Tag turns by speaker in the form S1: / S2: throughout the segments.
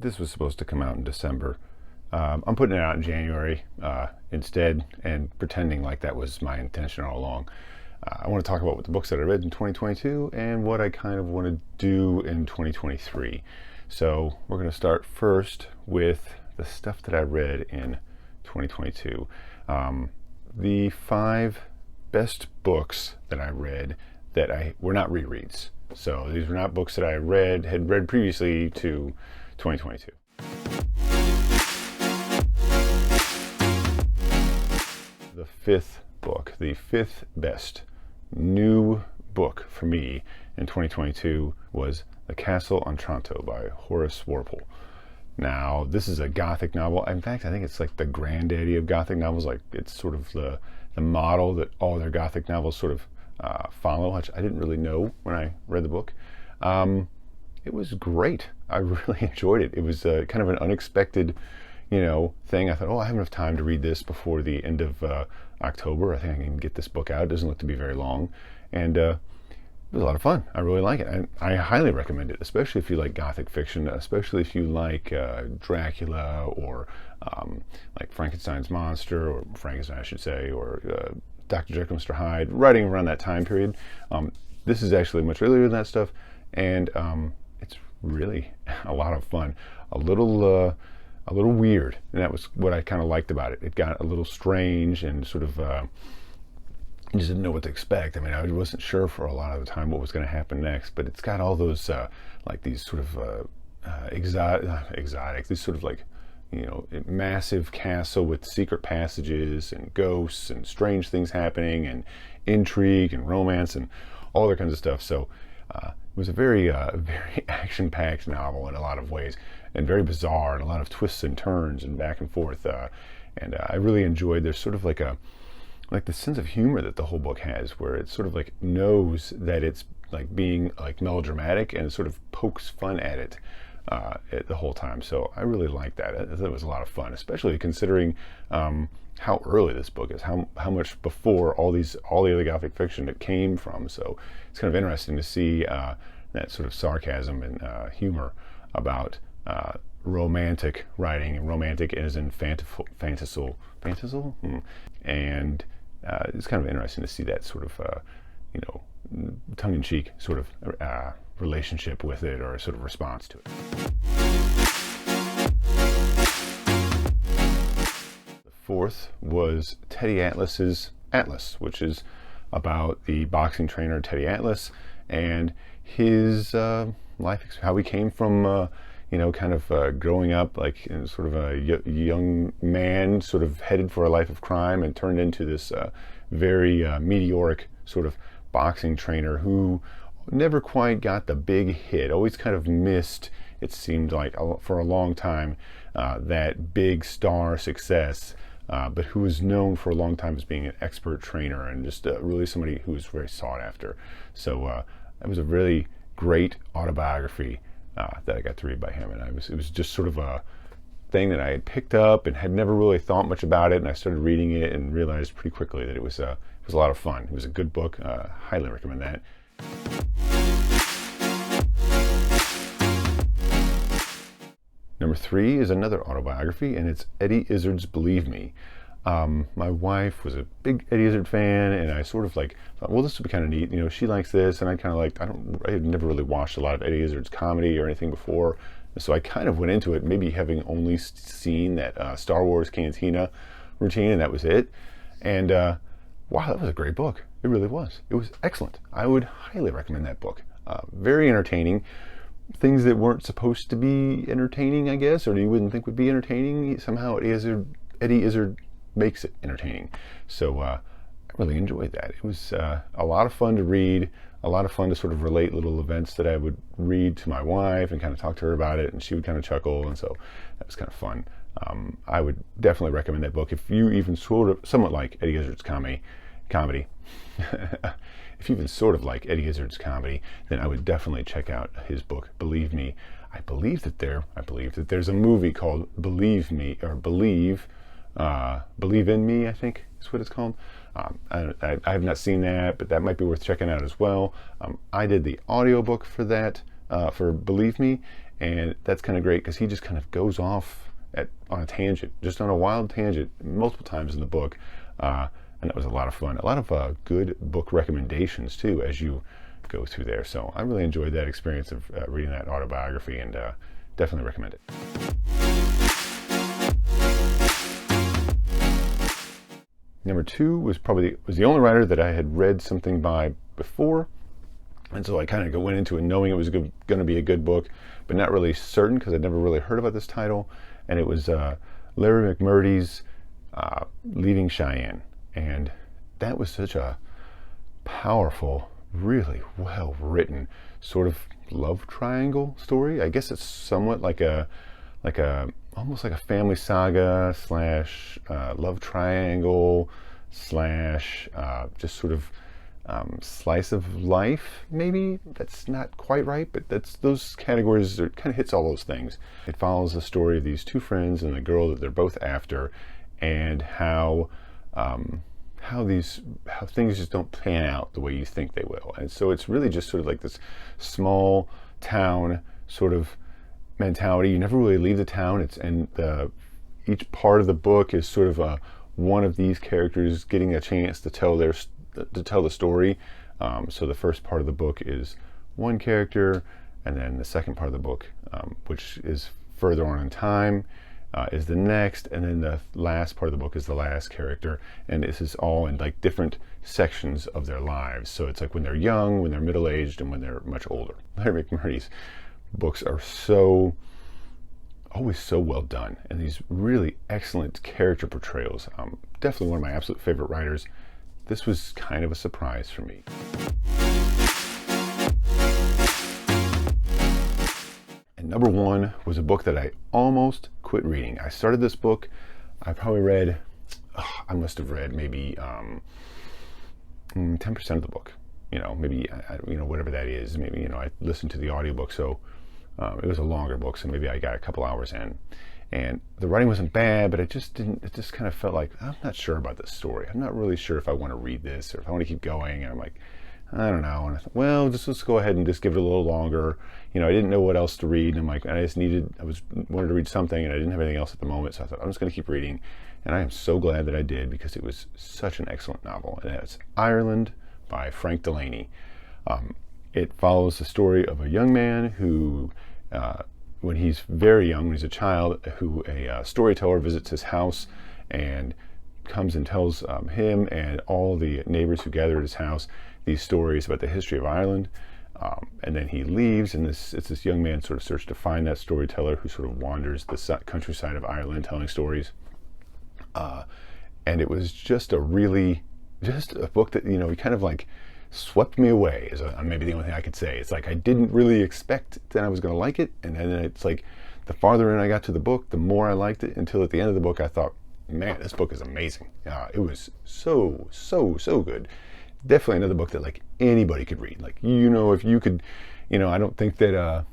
S1: This was supposed to come out in December. I'm putting it out in January instead, and pretending like that was my intention all along. I want to talk about what the books that I read in 2022 and what I kind of want to do in 2023. So we're going to start first with the stuff that I read in 2022. The 5 best books that I read that were not rereads. So these were not books that I had read previously to 2022. The 5th book, the 5th best new book for me in 2022 was The Castle Otranto by Horace Walpole. Now, this is a Gothic novel. In fact, I think it's like the granddaddy of Gothic novels. Like, it's sort of the model that all their Gothic novels sort of follow, which I didn't really know when I read the book. It was great. I really enjoyed it. It was kind of an unexpected, thing. I thought, I have enough time to read this before the end of October. I think I can get this book out. It doesn't look to be very long. And it was a lot of fun. I really like it. And I highly recommend it, especially if you like Gothic fiction, especially if you like Dracula or like Frankenstein's monster, or Frankenstein, I should say, or Dr. Jekyll and Mr. Hyde, writing around that time period. This is actually much earlier than that stuff, and it's really a lot of fun. A little weird, and that was what I kind of liked about it. It got a little strange and sort of you just didn't know what to expect. I mean, I wasn't sure for a lot of the time what was going to happen next, but it's got all those like these sort of exotic, these sort of like, massive castle with secret passages and ghosts and strange things happening and intrigue and romance and all that kinds of stuff. So it was a very action-packed novel in a lot of ways, and very bizarre, and a lot of twists and turns and back and forth. And I really enjoyed. There's sort of like the sense of humor that the whole book has, where it sort of like knows that it's like being like melodramatic, and it sort of pokes fun at it the whole time. So I really liked that. I thought it was a lot of fun, especially considering how early this book is, how much before all the other Gothic fiction it came from. So it's kind of interesting to see that sort of sarcasm and humor about romantic writing, and romantic as in fantasal, and it's kind of interesting to see that sort of tongue-in-cheek sort of relationship with it, or sort of response to it. The 4th was Teddy Atlas's Atlas, which is about the boxing trainer Teddy Atlas and his life, how he came from kind of growing up like sort of a young man, sort of headed for a life of crime, and turned into this very meteoric sort of boxing trainer who never quite got the big hit, always kind of missed, it seemed like, for a long time, that big star success, but who was known for a long time as being an expert trainer, and just really somebody who was very sought after. So it was a really great autobiography that I got to read by him, and it was just sort of a thing that I had picked up and had never really thought much about it, and I started reading it and realized pretty quickly that it was a lot of fun. It was a good book. Highly recommend that. Number 3 is another autobiography, and it's Eddie Izzard's Believe Me. My wife was a big Eddie Izzard fan, and I sort of like thought, well, this would be kind of neat. She likes this, and I kind of liked, I had never really watched a lot of Eddie Izzard's comedy or anything before, so I kind of went into it maybe having only seen that Star Wars Cantina routine, and that was it. And wow, that was a great book. It really was. It was excellent. I would highly recommend that book. Very entertaining. Things that weren't supposed to be entertaining, I guess, or you wouldn't think would be entertaining, somehow Eddie Izzard makes it entertaining. So I really enjoyed that. It was a lot of fun to read, a lot of fun to sort of relate little events that I would read to my wife and kind of talk to her about it, and she would kind of chuckle, and so that was kind of fun. I would definitely recommend that book if you even somewhat like Eddie Izzard's comedy. If you even sort of like Eddie Izzard's comedy, then I would definitely check out his book, Believe Me. I believe that there's a movie called Believe Me, or Believe in Me, I think is what it's called. I have not seen that, but that might be worth checking out as well. I did the audiobook for that, for Believe Me, and that's kind of great because he just kind of goes off on a tangent, just on a wild tangent, multiple times in the book, and that was a lot of fun. A lot of good book recommendations too as you go through there. So I really enjoyed that experience of reading that autobiography, and definitely recommend it. Number 2 was the only writer that I had read something by before, and so I kind of went into it knowing it was going to be a good book, but not really certain because I'd never really heard about this title. And it was Larry McMurtry's Leaving Cheyenne, and that was such a powerful, really well written sort of love triangle story. I guess it's somewhat like almost like a family saga slash love triangle slash just sort of slice of life. Maybe that's not quite right, but those categories kind of hits all those things. It follows the story of these two friends and the girl that they're both after, and how things just don't pan out the way you think they will. And so it's really just sort of like this small town sort of mentality. You never really leave the town. Each part of the book is sort of one of these characters getting a chance to tell the story. So the first part of the book is one character, and then the second part of the book, which is further on in time, is the next, and then the last part of the book is the last character. And this is all in like different sections of their lives. So it's like when they're young, when they're middle-aged, and when they're much older. Larry McMurtry's books are always so well done, and these really excellent character portrayals. Definitely one of my absolute favorite writers. This was kind of a surprise for me. And number 1 was a book that I almost quit reading. I started this book, I probably read, I must have read maybe 10% of the book. Maybe, whatever that is. Maybe, I listened to the audiobook, so it was a longer book, so maybe I got a couple hours in. And the writing wasn't bad, but it just kind of felt like, I'm not sure about this story. I'm not really sure if I want to read this or if I want to keep going. And I'm like, I don't know. And I thought, well, let's go ahead and just give it a little longer. I didn't know what else to read. And I'm like, I wanted to read something, and I didn't have anything else at the moment. So I thought, I'm just going to keep reading. And I am so glad that I did, because it was such an excellent novel. And that's Ireland by Frank Delaney. It follows the story of a young man who, when he's very young, when he's a child, who a storyteller visits his house and comes and tells him and all the neighbors who gather at his house these stories about the history of Ireland. And then he leaves, and it's this young man sort of search to find that storyteller who sort of wanders the countryside of Ireland telling stories. And it was just a book that, he kind of like swept me away, is maybe the only thing I could say. It's like I didn't really expect that I was going to like it, and then it's like the farther in I got to the book, the more I liked it, until at the end of the book I thought, man, this book is amazing. It was so good. Definitely another book that like anybody could read. Like, if you could, I don't think that, I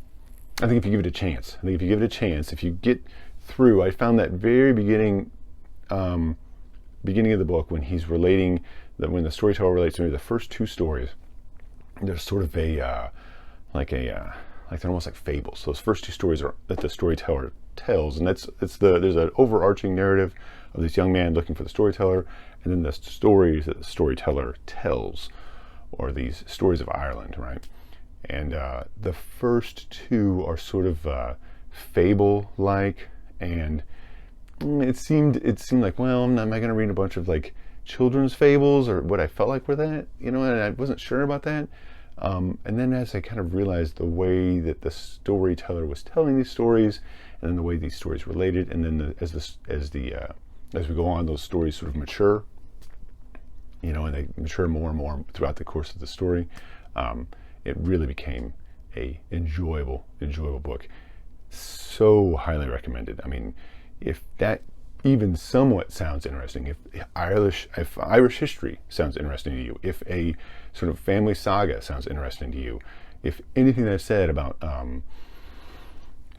S1: think if you give it a chance, if you get through, I found that very beginning of the book, when he's relating, when the storyteller relates to me, the first 2 stories, there's sort of they're almost like fables. So those first 2 stories are that the storyteller tells, and there's an overarching narrative of this young man looking for the storyteller, and then the stories that the storyteller tells, or these stories of Ireland, right? And the first 2 are sort of fable-like, and it seemed like, well, am I going to read a bunch of like children's fables, or what I felt like were that, and I wasn't sure about that. And then as I kind of realized the way that the storyteller was telling these stories, and then the way these stories related, and then as we go on, those stories sort of mature, and they mature more and more throughout the course of the story. It really became a enjoyable book. So highly recommended. I mean, if that even somewhat sounds interesting, if Irish history sounds interesting to you, if a sort of family saga sounds interesting to you, if anything that I've said about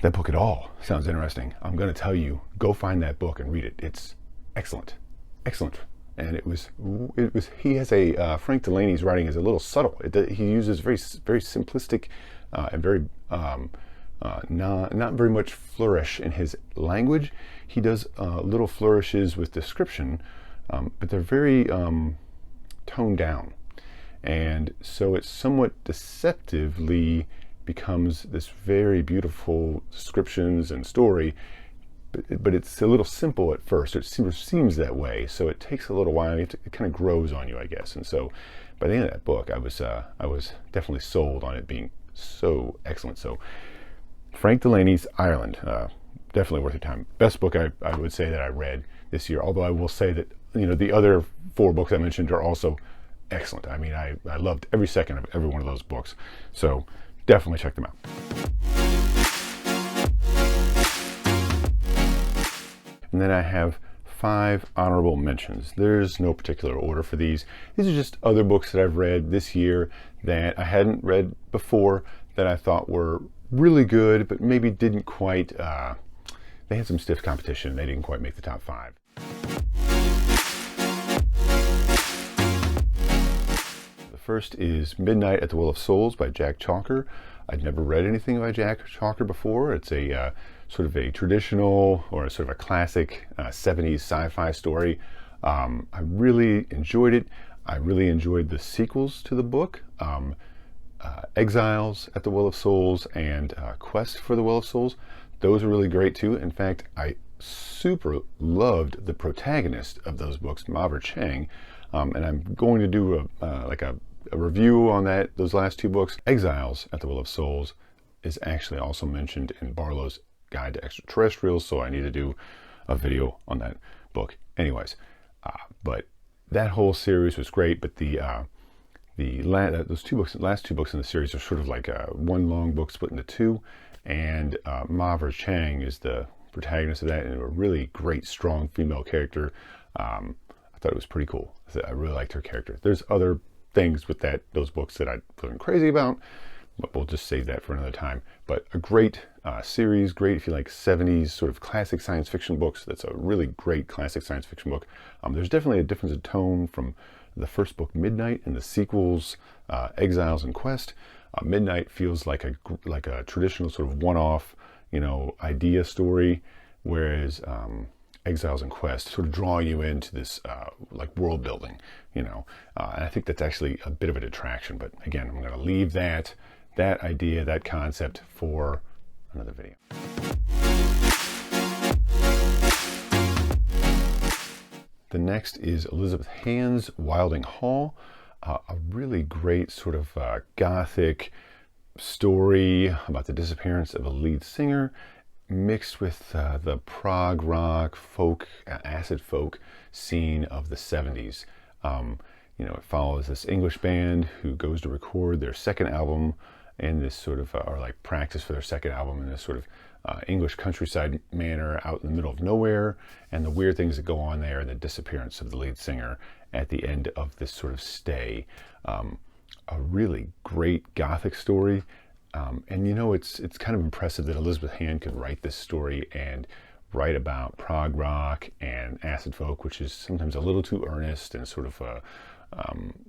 S1: that book at all sounds interesting, I'm going to tell you, go find that book and read it. It's excellent. And Frank Delaney's writing is a little subtle. He uses very simplistic and very not very much flourish in his language. He does little flourishes with description, but they're very toned down. And so it somewhat deceptively becomes this very beautiful descriptions and story, but it's a little simple at first. It seems that way, so it takes a little while. It kind of grows on you, I guess. And so by the end of that book, I was definitely sold on it being so excellent. So Frank Delaney's Ireland, definitely worth your time. Best book I would say that I read this year, although I will say that, you know, the other 4 books I mentioned are also excellent. I mean, I loved every second of every one of those books. So definitely check them out. And then I have 5 honorable mentions. There's no particular order for these. These are just other books that I've read this year that I hadn't read before that I thought were really good, but maybe didn't quite, they had some stiff competition. They didn't quite make the top 5. The first is Midnight at the Well of Souls by Jack Chalker. I'd never read anything by Jack Chalker before. It's a sort of a traditional or sort of a classic 70s sci-fi story. I really enjoyed it. I really enjoyed the sequels to the book, Exiles at the Well of Souls and Quest for the Well of Souls. Those are really great too. In fact, I super loved the protagonist of those books, Ma Chang, and I'm going to do a review on those last 2 books. Exiles at the Well of Souls is actually also mentioned in Barlow's Guide to Extraterrestrials, so I need to do a video on that book. Anyways, but that whole series was great. But those 2 books, the last 2 books in the series, are sort of like one long book split into 2, and Ma Chang is the protagonist of that, and a really great, strong female character. I thought it was pretty cool. I really liked her character. There's other things with those books that I wasn't crazy about, but we'll just save that for another time. But a great series, great if you like 70s sort of classic science fiction books. That's a really great classic science fiction book. There's definitely a difference in tone from the first book, Midnight, and the sequels, Exiles and Quest. Midnight feels like a traditional sort of one-off, you know, idea story, whereas Exiles and Quest sort of draw you into this like world building, you know. And I think that's actually a bit of a detraction. But again, I'm going to leave that idea, that concept for another video. The next is Elizabeth Hand's Wilding Hall, a really great sort of gothic story about the disappearance of a lead singer, mixed with the prog rock, folk, acid folk scene of the 70s. You know, it follows this English band who goes to record their second album in this sort of, or like practice for their second album in this sort of English countryside manor out in the middle of nowhere, and the weird things that go on there, and the disappearance of the lead singer at the end of this sort of stay. A really great gothic story. And you know, it's kind of impressive that Elizabeth Hand could write this story and write about prog rock and acid folk, which is sometimes a little too earnest and sort of,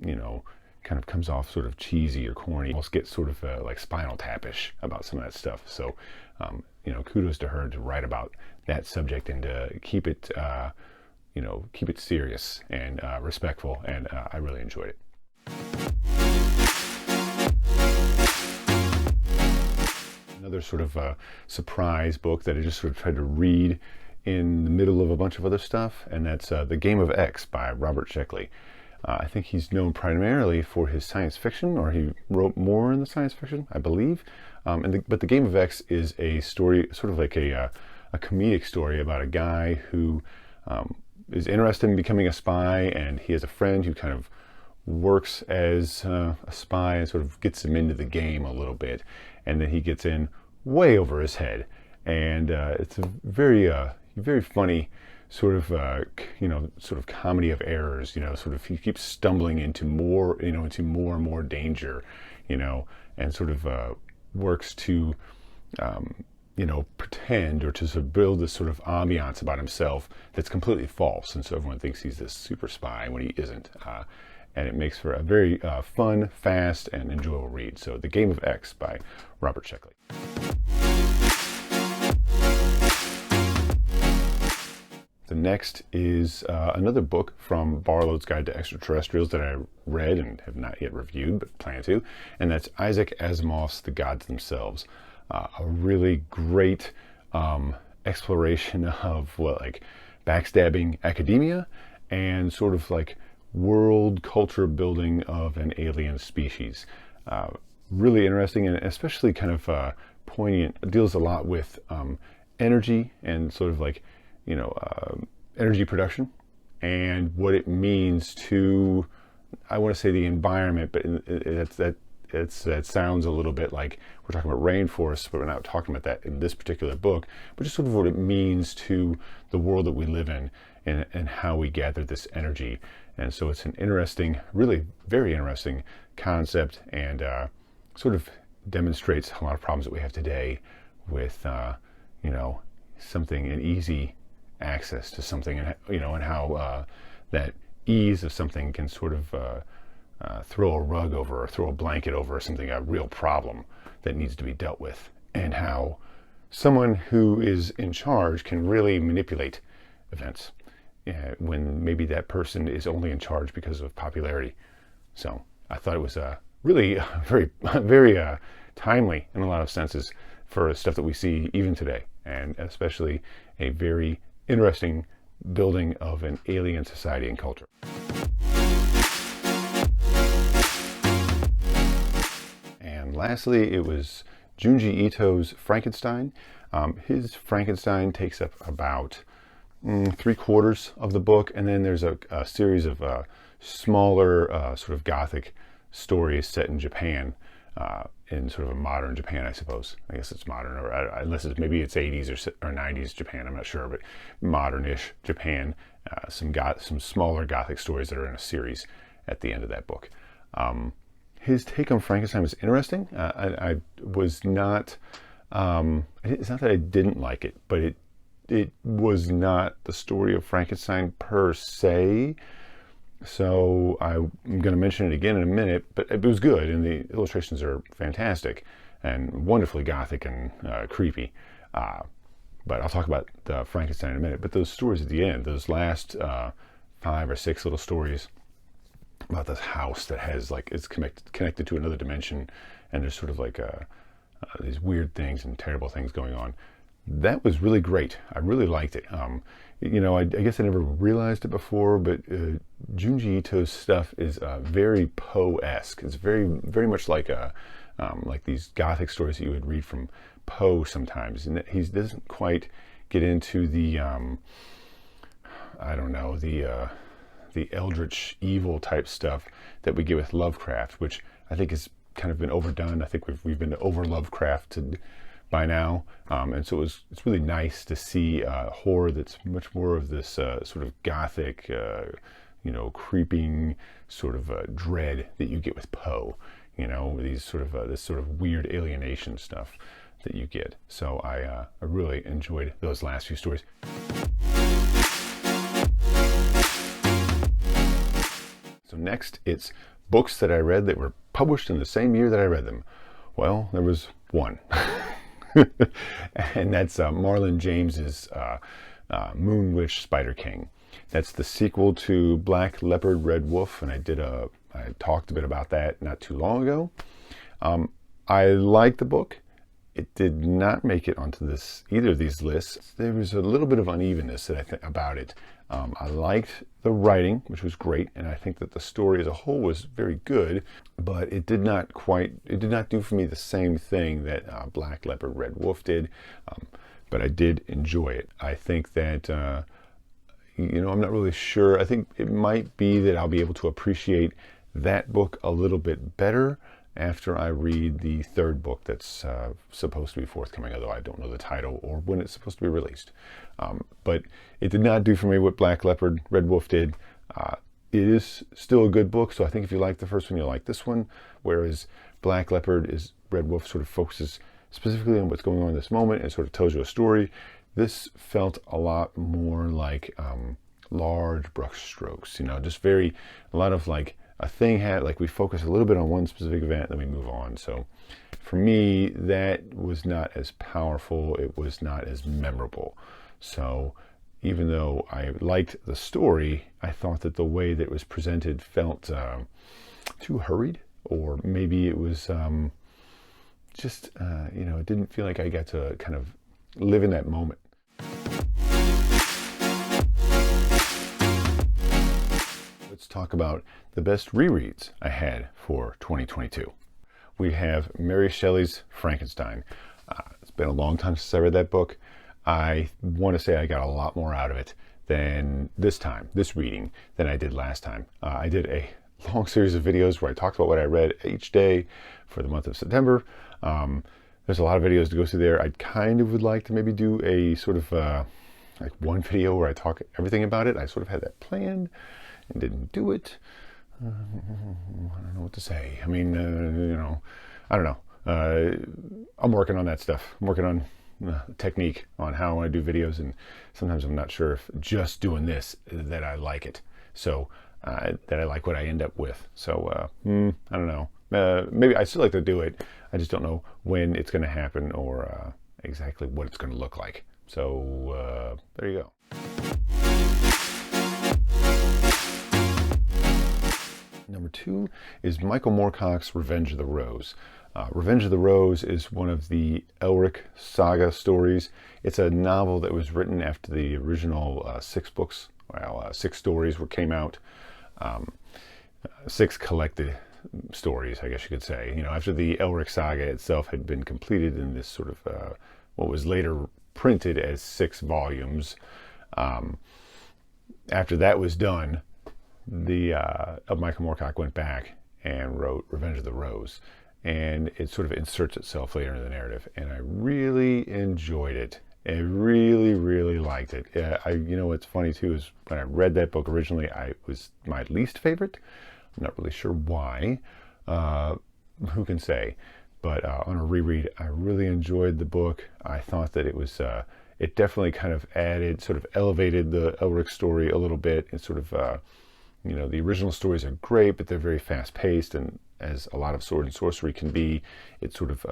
S1: you know, kind of comes off sort of cheesy or corny. Almost gets sort of like Spinal Tap-ish about some of that stuff. So, you know, kudos to her to write about that subject and to keep it, you know, keep it serious and respectful. And I really enjoyed it. Another sort of surprise book that I just sort of tried to read in the middle of a bunch of other stuff, and that's The Game of X by Robert Sheckley. I think he's known primarily for his science fiction, or he wrote more in the science fiction, I believe. But The Game of X is a story, sort of like a comedic story about a guy who is interested in becoming a spy, and he has a friend who kind of works as a spy and sort of gets him into the game a little bit, and then he gets in way over his head. And it's a very funny sort of, you know, sort of comedy of errors, you know, sort of he keeps stumbling into more, you know, into more and more danger, you know, and sort of works to, you know, pretend or to sort of build this sort of ambiance about himself that's completely false. And so everyone thinks he's this super spy when he isn't. And it makes for a very fun, fast, and enjoyable read. So The Game of X by Robert Sheckley. The next is another book from Barlow's Guide to Extraterrestrials that I read and have not yet reviewed, but plan to, and that's Isaac Asimov's The Gods Themselves. A really great exploration of like backstabbing academia and sort of like world culture building of an alien species. Really interesting, and especially kind of poignant. It deals a lot with energy and sort of like, energy production and what it means to, I want to say the environment, but that sounds a little bit like we're talking about rainforests, but we're not talking about that in this particular book, but just sort of what it means to the world that we live in and how we gather this energy. And so it's an interesting, really very interesting concept, and sort of demonstrates a lot of problems that we have today with, something, an easy access to something, and and how that ease of something can sort of throw a rug over or throw a blanket over something, a real problem that needs to be dealt with, and how someone who is in charge can really manipulate events when maybe that person is only in charge because of popularity. So I thought it was really very, very timely in a lot of senses for stuff that we see even today, and especially a very interesting building of an alien society and culture. And lastly, it was Junji Ito's Frankenstein. His Frankenstein takes up about 3/4 of the book, and then there's a series of smaller sort of gothic stories set in Japan, in sort of a modern Japan, I suppose. I guess it's modern, or unless it's maybe it's 80s or 90s Japan, I'm not sure, but modern-ish Japan. Some smaller gothic stories that are in a series at the end of that book. His take on Frankenstein was interesting. I was not, it's not that I didn't like it, but it was not the story of Frankenstein per se. So I'm going to mention it again in a minute, but it was good, and the illustrations are fantastic and wonderfully gothic and creepy. But I'll talk about the Frankenstein in a minute. But those stories at the end, those last 5 or 6 little stories about this house that has it's connected to another dimension, and there's sort of like these weird things and terrible things going on. That was really great. I really liked it. I guess I never realized it before, but Junji Ito's stuff is very Poe-esque. It's very, very much like these gothic stories that you would read from Poe sometimes, and he doesn't quite get into the the eldritch evil type stuff that we get with Lovecraft, which I think has kind of been overdone. I think we've been over Lovecrafted by now, and so it's really nice to see horror that's much more of this sort of gothic, creeping sort of dread that you get with Poe. These sort of this sort of weird alienation stuff that you get. So I really enjoyed those last few stories. So next, it's books that I read that were published in the same year that I read them. Well, there was one. And that's Marlon James's Moon Witch Spider King. That's the sequel to Black Leopard Red Wolf, and I talked a bit about that not too long ago. I liked the book. It did not make it onto either of these lists. There was a little bit of unevenness that I think about it. I liked the writing, which was great, and I think that the story as a whole was very good, but it did not do for me the same thing that Black Leopard Red Wolf did, but I did enjoy it. I think that, I'm not really sure. I think it might be that I'll be able to appreciate that book a little bit better after I read the third book that's supposed to be forthcoming, although I don't know the title or when it's supposed to be released. But it did not do for me what Black Leopard Red Wolf did. It is still a good book, so I think if you like the first one, you'll like this one, whereas Black Leopard Red Wolf sort of focuses specifically on what's going on in this moment and sort of tells you a story. This felt a lot more like large brush strokes, just a lot of a thing we focus a little bit on one specific event, then we move on. So for me, that was not as powerful. It was not as memorable. So even though I liked the story, I thought that the way that it was presented felt too hurried, or maybe it was just, it didn't feel like I got to kind of live in that moment. Let's talk about the best rereads I had for 2022. We have Mary Shelley's Frankenstein. It's been a long time since I read that book. I want to say I got a lot more out of it than this reading, than I did last time. I did a long series of videos where I talked about what I read each day for the month of September. There's a lot of videos to go through there. I kind of would like to maybe do a sort of like one video where I talk everything about it. I sort of had that planned and didn't do it. I don't know what to say. I mean, I don't know. I'm working on that stuff. I'm working on technique on how I want to do videos, and sometimes I'm not sure if just doing this that I like it. So that I like what I end up with. So I don't know. Maybe I still like to do it. I just don't know when it's going to happen or exactly what it's going to look like. So there you go. Number 2 is Michael Moorcock's Revenge of the Rose. Revenge of the Rose is one of the Elric saga stories. It's a novel that was written after the original 6 books. Well, 6 stories came out. 6 collected stories, I guess you could say. After the Elric saga itself had been completed in this sort of what was later printed as 6 volumes. After that was done, Michael Moorcock went back and wrote Revenge of the Rose, and it sort of inserts itself later in the narrative, and I really enjoyed it. I really, really liked it. What's funny too is when I read that book originally, it was my least favorite. I'm not really sure why. Who can say? But on a reread, I really enjoyed the book. I thought that it was, it definitely kind of sort of elevated the Elric story a little bit. It's sort of, the original stories are great, but they're very fast paced, and as a lot of sword and sorcery can be, it sort of,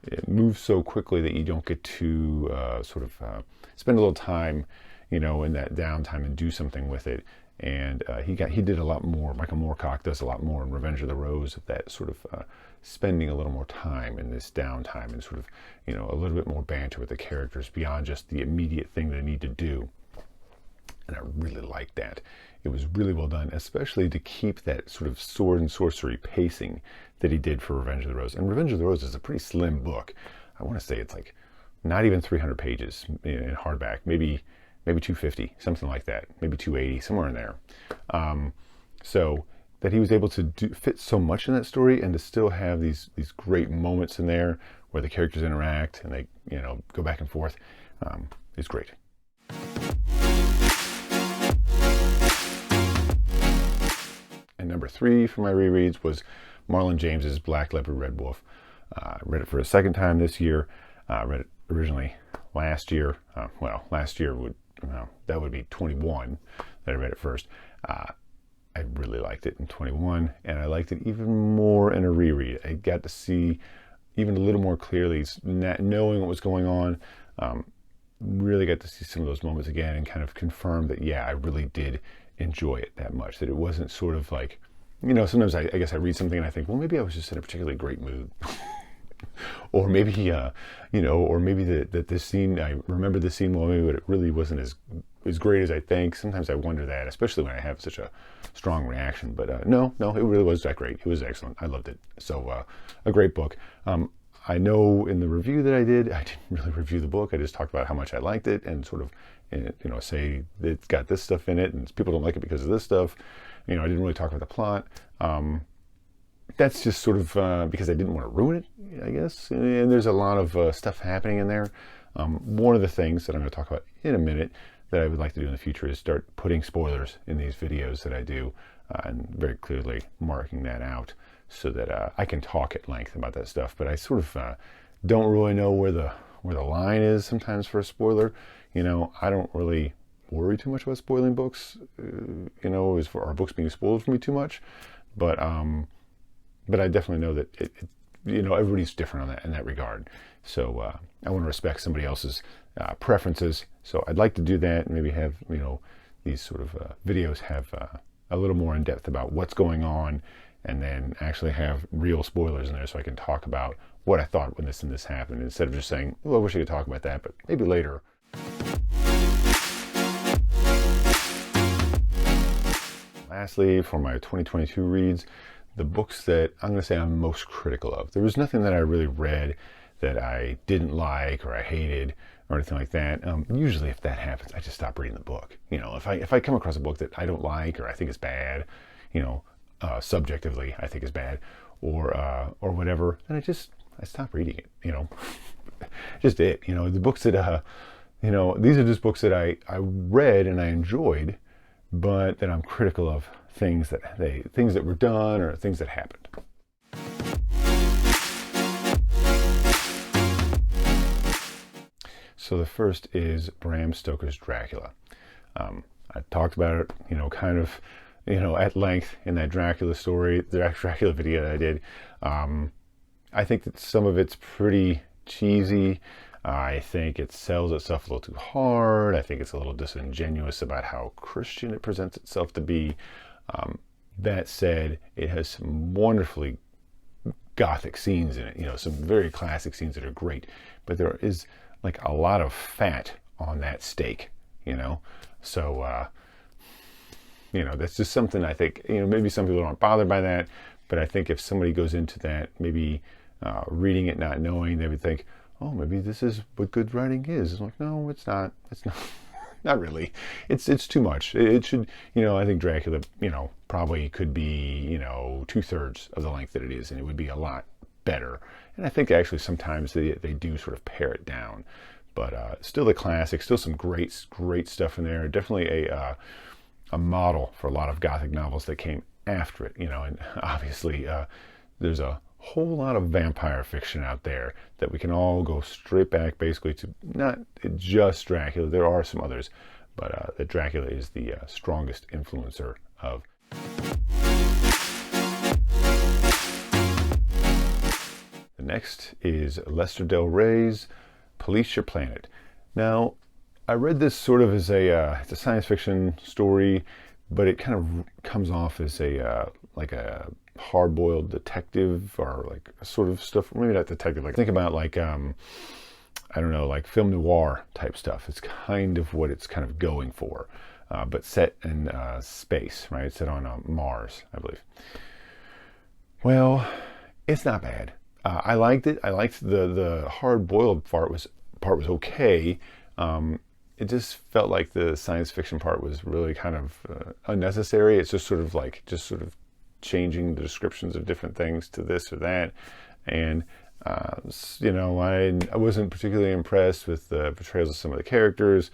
S1: it moves so quickly that you don't get to spend a little time, in that downtime and do something with it. And he did a lot more. Michael Moorcock does a lot more in Revenge of the Rose of that sort of spending a little more time in this downtime and sort of, a little bit more banter with the characters beyond just the immediate thing they need to do. And I really liked that. It was really well done, especially to keep that sort of sword and sorcery pacing that he did for Revenge of the Rose. And Revenge of the Rose is a pretty slim book. I want to say it's like not even 300 pages in hardback, maybe 250, something like that, maybe 280, somewhere in there. So that he was able to fit so much in that story and to still have these great moments in there where the characters interact and they go back and forth is great. And number 3 for my rereads was Marlon James's Black Leopard Red Wolf. I read it for a second time this year. I read it originally last year. Last year that would be 21 that I read it first. I really liked it in 21, and I liked it even more in a reread. I got to see even a little more clearly, knowing what was going on. Really got to see some of those moments again and kind of confirm that, yeah, I really did enjoy it that much, that it wasn't sort of like, sometimes I guess I read something and I think, well, maybe I was just in a particularly great mood. Or maybe, or maybe that this scene, I remember this scene well, maybe, but it really wasn't as great as I think. Sometimes I wonder that, especially when I have such a strong reaction. But no, it really was that great. It was excellent. I loved it. So a great book. I know in the review that I didn't really review the book. I just talked about how much I liked it and sort of, say it's got this stuff in it and people don't like it because of this stuff. I didn't really talk about the plot. That's just sort of because I didn't want to ruin it, I guess. And there's a lot of stuff happening in there. One of the things that I'm going to talk about in a minute that I would like to do in the future is start putting spoilers in these videos that I do and very clearly marking that out so that I can talk at length about that stuff. But I sort of don't really know where the line is sometimes for a spoiler. I don't really worry too much about spoiling books, as for our books being spoiled for me too much. But I definitely know that everybody's different in that regard. So I want to respect somebody else's preferences. So I'd like to do that and maybe have, these sort of videos have a little more in depth about what's going on, and then actually have real spoilers in there so I can talk about what I thought when this and this happened, instead of just saying, well, I wish I could talk about that, but maybe later. Lastly, for my 2022 reads, the books that I'm going to say I'm most critical of. There was nothing that I really read that I didn't like or I hated or anything like that. Usually if that happens, I just stop reading the book. If I come across a book that I don't like or I think is bad, subjectively I think is bad, or whatever, then I stop reading it. Just it. The books that these are just books that I read and I enjoyed, but that I'm critical of things that were done or things that happened. So the first is Bram Stoker's Dracula. I talked about it, kind of, at length in that Dracula story, the Dracula video that I did. I think that some of it's pretty cheesy. I think it sells itself a little too hard. I think it's a little disingenuous about how Christian it presents itself to be. That said, it has some wonderfully gothic scenes in it, some very classic scenes that are great, but there is like a lot of fat on that steak, so that's just something I think, maybe some people aren't bothered by that, but I think if somebody goes into that, maybe reading it not knowing, they would think, oh, maybe this is what good writing is. It's like, no, it's not not really. It's too much. It should, I think Dracula, probably could be, 2/3 of the length that it is, and it would be a lot better. And I think actually sometimes they do sort of pare it down, but still the classic, still some great stuff in there. Definitely a model for a lot of Gothic novels that came after it, and obviously there's a whole lot of vampire fiction out there that we can all go straight back basically to, not just Dracula. There are some others, but that Dracula is the strongest influencer of. The next is Lester Del Rey's Police Your Planet. Now, I read this sort of as it's a science fiction story, but it kind of comes off as like a hard-boiled detective, or like sort of stuff, maybe not detective, like think about like I don't know, like film noir type stuff. It's kind of what it's kind of going for, but set in space, right? Set on Mars, I believe. Well, it's not bad. I liked it. I liked the hard-boiled part was okay. It just felt like the science fiction part was really kind of unnecessary. It's just sort of changing the descriptions of different things to this or that, and I wasn't particularly impressed with the portrayals of some of the characters.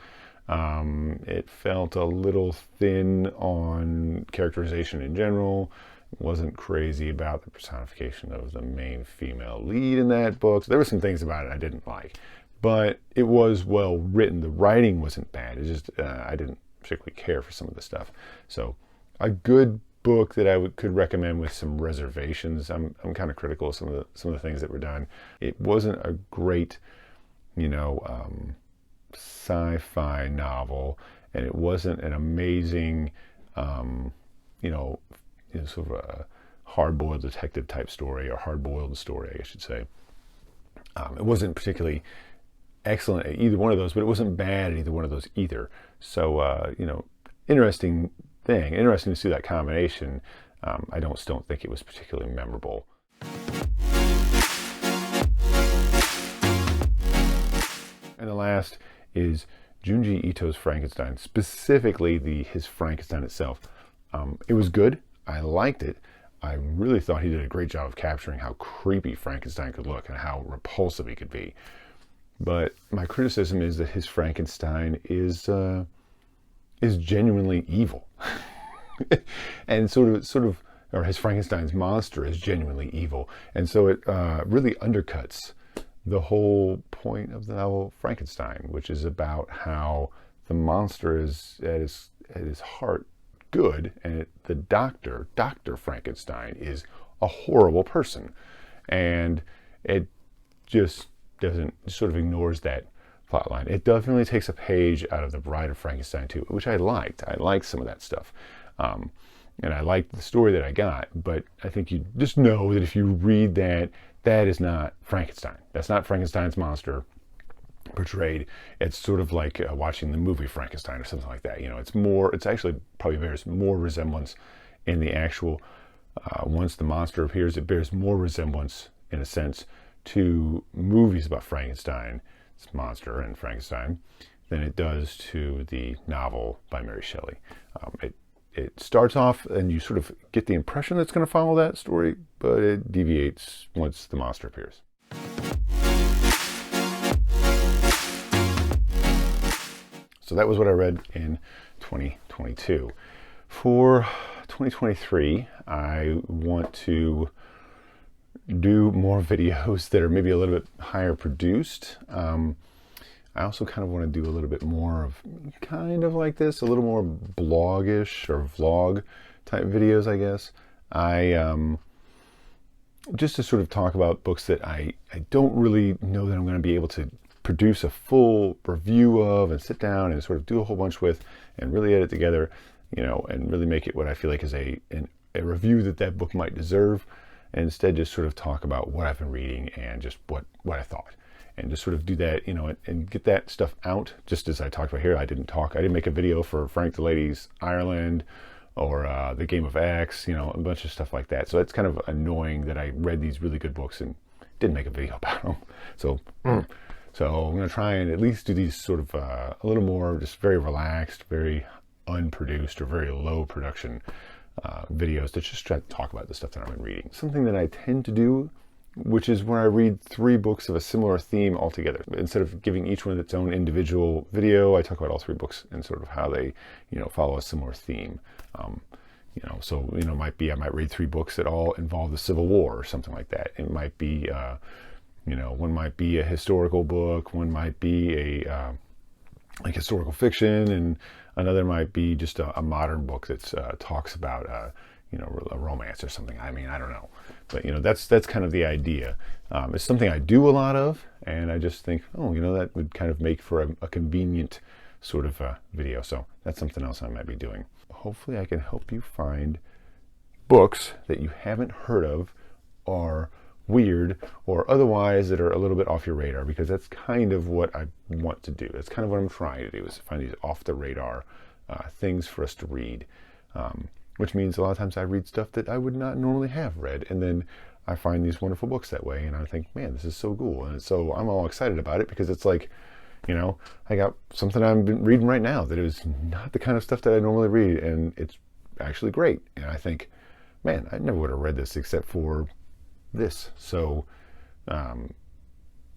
S1: It felt a little thin on characterization in general. Wasn't crazy about the personification of the main female lead in that book. So there were some things about it I didn't like, but it was well written. The writing wasn't bad. It's just I didn't particularly care for some of the stuff. So a good book that I could recommend with some reservations. I'm kind of critical of some of the things that were done. It wasn't a great, sci-fi novel, and it wasn't an amazing, sort of a hard-boiled detective type story, or hard-boiled story, I guess you'd say. It wasn't particularly excellent at either one of those, but it wasn't bad at either one of those either. So, interesting to see that combination. I still don't think it was particularly memorable. And the last is Junji Ito's Frankenstein, specifically his Frankenstein itself. It was good. I liked it. I really thought he did a great job of capturing how creepy Frankenstein could look and how repulsive he could be. But my criticism is that his Frankenstein is genuinely evil. And sort of, or his Frankenstein's monster is genuinely evil. And so it really undercuts the whole point of the novel Frankenstein, which is about how the monster is at his heart good, and the Dr. Frankenstein, is a horrible person. And it just sort of ignores that plotline. It definitely takes a page out of The Bride of Frankenstein too, which I liked. I liked some of that stuff. And I liked the story that I got, but I think you just know that if you read that, that is not Frankenstein. That's not Frankenstein's monster portrayed. It's sort of like watching the movie Frankenstein or something like that. You know, it's actually probably bears more resemblance in the actual, once the monster appears, it bears more resemblance, in a sense, to movies about Frankenstein, this monster and Frankenstein, than it does to the novel by Mary Shelley. It starts off and you sort of get the impression that's going to follow that story, but it deviates once the monster appears. So that was what I read in 2022. For 2023, I want to do more videos that are maybe a little bit higher produced. I also kind of want to do a little bit more of kind of like this, a little more blogish or vlog type videos, I guess. Just to sort of talk about books that I don't really know that I'm going to be able to produce a full review of and sit down and sort of do a whole bunch with and really edit together, you know, and really make it what I feel like is a review that book might deserve, and instead just sort of talk about what I've been reading and just what I thought. And just sort of do that, you know, and get that stuff out. Just as I talked about here, I didn't make a video for Frank the Lady's Ireland or The Game of X, you know, a bunch of stuff like that. So it's kind of annoying that I read these really good books and didn't make a video about them. So I'm going to try and at least do these sort of a little more just very relaxed, very unproduced or very low production videos to just try to talk about the stuff that I've been reading. Something that I tend to do, which is when I read 3 books of a similar theme altogether. Instead of giving each one its own individual video, I talk about all 3 books and sort of how they, you know, follow a similar theme. You know, so, you know, I might read 3 books that all involve the Civil War or something like that. It might be, you know, one might be a historical book, one might be a like historical fiction, and another might be just a modern book that talks about you know, a romance or something. I mean, I don't know, but you know, that's kind of the idea. It's something I do a lot of, and I just think, oh, you know, that would kind of make for a convenient sort of video. So that's something else I might be doing. Hopefully I can help you find books that you haven't heard of, or weird, or otherwise that are a little bit off your radar, because that's kind of what I want to do. That's kind of what I'm trying to do, is to find these off the radar things for us to read. Which means a lot of times I read stuff that I would not normally have read, and then I find these wonderful books that way, and I think, man, this is so cool. And so I'm all excited about it, because it's like, you know, I got something I've been reading right now that is not the kind of stuff that I normally read, and it's actually great. And I think, man, I never would have read this except for this. So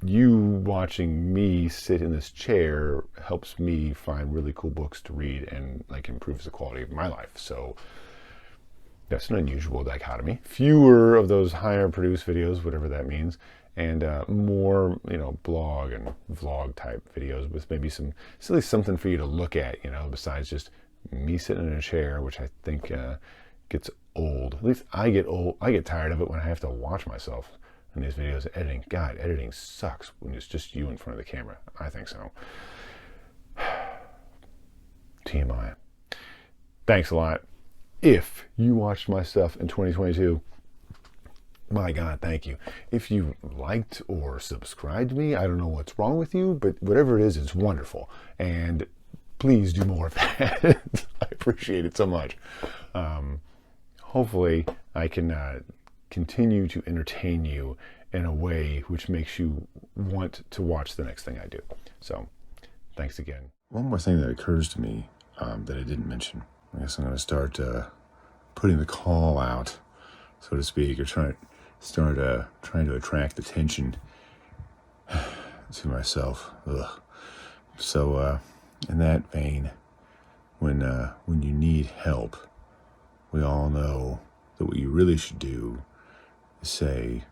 S1: you watching me sit in this chair helps me find really cool books to read, and like improves the quality of my life. So that's an unusual dichotomy. Fewer of those higher produced videos, whatever that means, and more, you know, blog and vlog type videos with maybe some, at least something for you to look at, you know, besides just me sitting in a chair, which I think gets old. At least I get old. I get tired of it when I have to watch myself in these videos. Editing, God, editing sucks when it's just you in front of the camera. I think so. TMI. Thanks a lot. If you watched my stuff in 2022, my God, thank you. If you liked or subscribed to me, I don't know what's wrong with you, but whatever it is, it's wonderful. And please do more of that. I appreciate it so much. Hopefully I can continue to entertain you in a way which makes you want to watch the next thing I do. So thanks again. One more thing that occurs to me that I didn't mention. I guess I'm going to start putting the call out, so to speak, or trying to attract attention to myself. Ugh. So in that vein, when you need help, we all know that what you really should do is say,